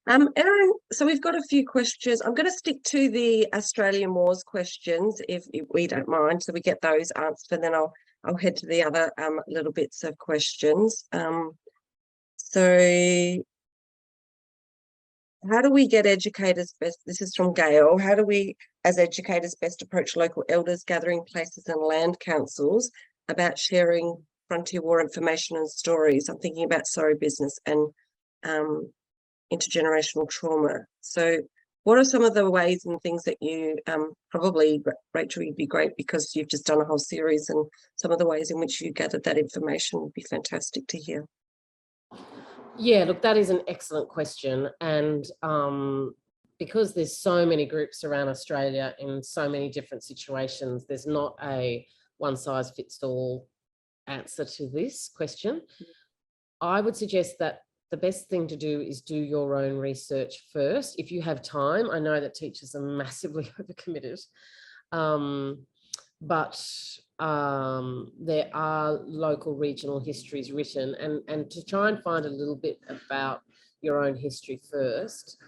Erin, so we've got a few questions. I'm going to stick to the Australian Wars questions if we don't mind, so we get those answered, and then I'll head to the other little bits of questions. So how do we get educators best? This is from Gail. How do we, as educators, best approach local elders, gathering places and land councils about sharing frontier war information and stories? I'm thinking about sorry business and intergenerational trauma. So what are some of the ways and things that you probably, Rachel, you'd be great because you've just done a whole series, and some of the ways in which you gathered that information would be fantastic to hear. Yeah, look, that is an excellent question. And because there's so many groups around Australia in so many different situations, there's not a one-size-fits-all answer to this question. I would suggest that the best thing to do is do your own research first. If you have time, I know that teachers are massively overcommitted, but there are local regional histories written, and to try and find a little bit about your own history first.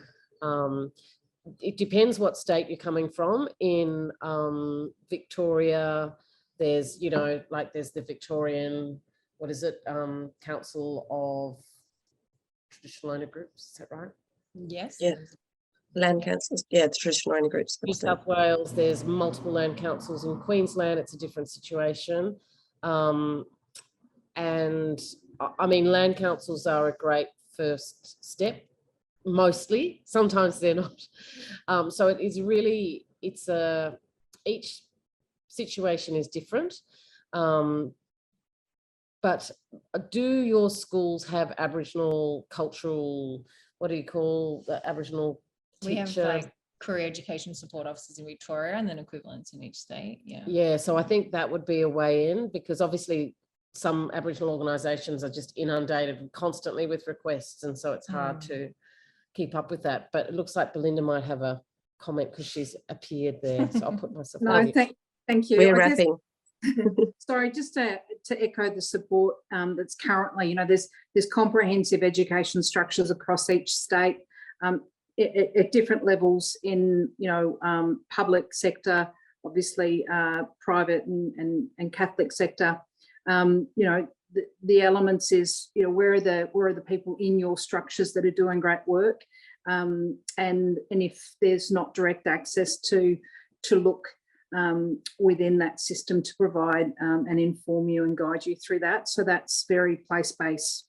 It depends what state you're coming from. In Victoria, there's, there's the Victorian, Council of Traditional Owner Groups, is that right? Yes. Yeah. Land councils, yeah, the traditional owner groups. New South Wales, there's multiple land councils. In Queensland, it's a different situation. And I mean, land councils are a great first step, mostly. Sometimes they're not. So it is really, each situation is different. But do your schools have Aboriginal cultural, what do you call the Aboriginal teacher? We have like career education support officers in Victoria, and then equivalents in each state. Yeah, so I think that would be a way in, because obviously some Aboriginal organisations are just inundated constantly with requests, and so it's hard to keep up with that. But it looks like Belinda might have a comment because she's appeared there, so I'll put myself No, thank you. We're wrapping. Sorry, just to echo the support that's currently, there's comprehensive education structures across each state at different levels in, public sector, obviously private and Catholic sector. The elements is, where are the people in your structures that are doing great work, and if there's not direct access to look within that system to provide and inform you and guide you through that. So that's very place-based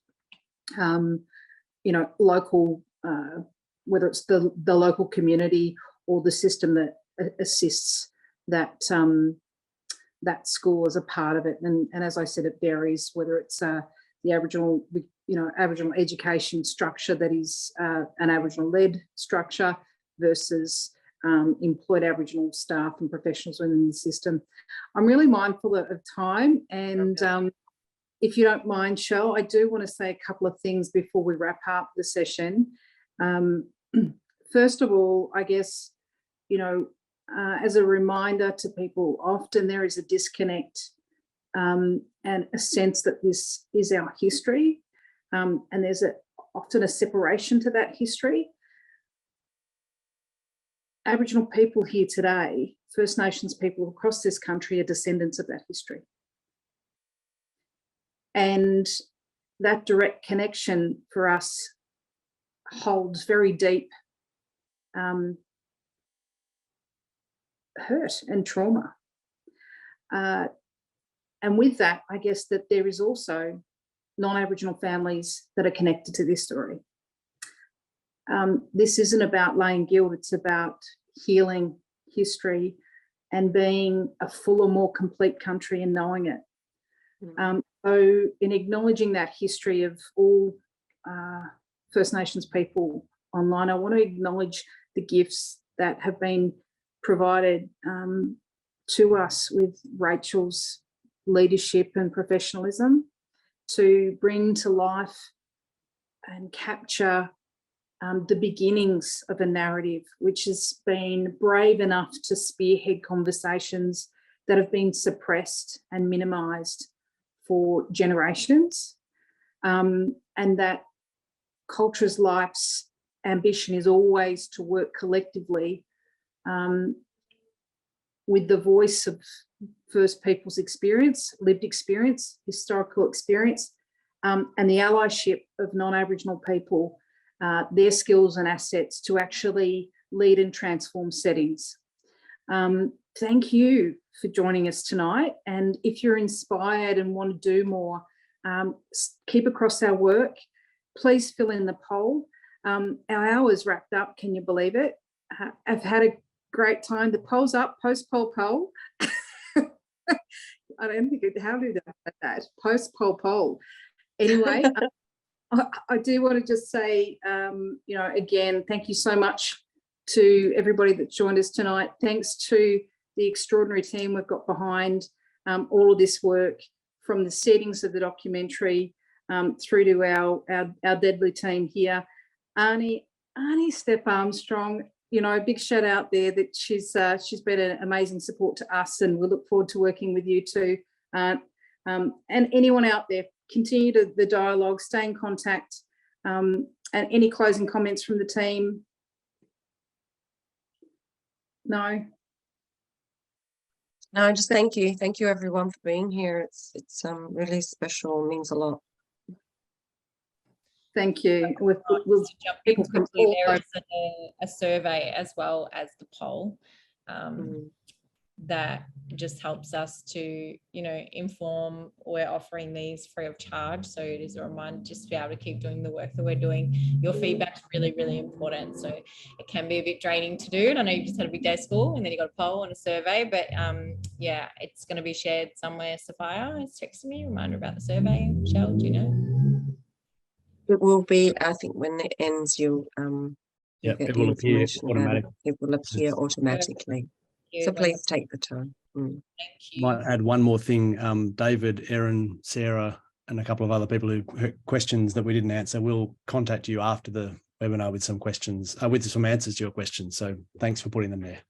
local, whether it's the local community or the system that assists that that school as a part of it. And as I said, it varies, whether it's the Aboriginal, Aboriginal education structure that is an Aboriginal-led structure versus employed Aboriginal staff and professionals within the system. I'm really mindful of time, and if you don't mind, Shell, I do want to say a couple of things before we wrap up the session. First of all, I guess, as a reminder to people, often there is a disconnect and a sense that this is our history, and there's often a separation to that history. Aboriginal people here today, First Nations people across this country, are descendants of that history. And that direct connection for us holds very deep hurt and trauma. And with that, I guess that there is also non-Aboriginal families that are connected to this story. This isn't about laying guilt, it's about healing history and being a fuller, more complete country and knowing it. So in acknowledging that history of all First Nations people online, I want to acknowledge the gifts that have been provided to us with Rachel's leadership and professionalism to bring to life and capture the beginnings of a narrative which has been brave enough to spearhead conversations that have been suppressed and minimised for generations, and that Cultures Life's ambition is always to work collectively with the voice of First Peoples experience, lived experience, historical experience, and the allyship of non-Aboriginal people, their skills and assets to actually lead and transform settings. Thank you for joining us tonight. And if you're inspired and want to do more, keep across our work. Please fill in the poll. Our hour's wrapped up, can you believe it? I've had a great time. The poll's up, post-poll poll. I don't think it, how do that? Post-poll poll. Anyway, I do want to just say, again, thank you so much to everybody that joined us tonight. Thanks to the extraordinary team we've got behind all of this work, from the settings of the documentary through to our deadly team here. Arnie Step Armstrong, a big shout out there that she's been an amazing support to us, and we look forward to working with you too. And anyone out there, continue the dialogue, stay in contact, and any closing comments from the team? No, just thank you everyone for being here. It's really special, means a lot. Thank you. We'll jump in quickly. There is a survey as well as the poll that just helps us to, inform. We're offering these free of charge. So it is a reminder just to be able to keep doing the work that we're doing. Your feedback's really, really important. So it can be a bit draining to do. And I know you just had a big day of school and then you got a poll and a survey, but yeah, it's going to be shared somewhere. Sophia is texting me, reminder about the survey. Shell, do you know? It will be, I think, when it ends, you'll get it will appear automatically. It will appear automatically. So please take the time. Thank you. Might add one more thing. David, Erin, Sarah, and a couple of other people who questions that we didn't answer will contact you after the webinar with some questions, with some answers to your questions. So thanks for putting them there.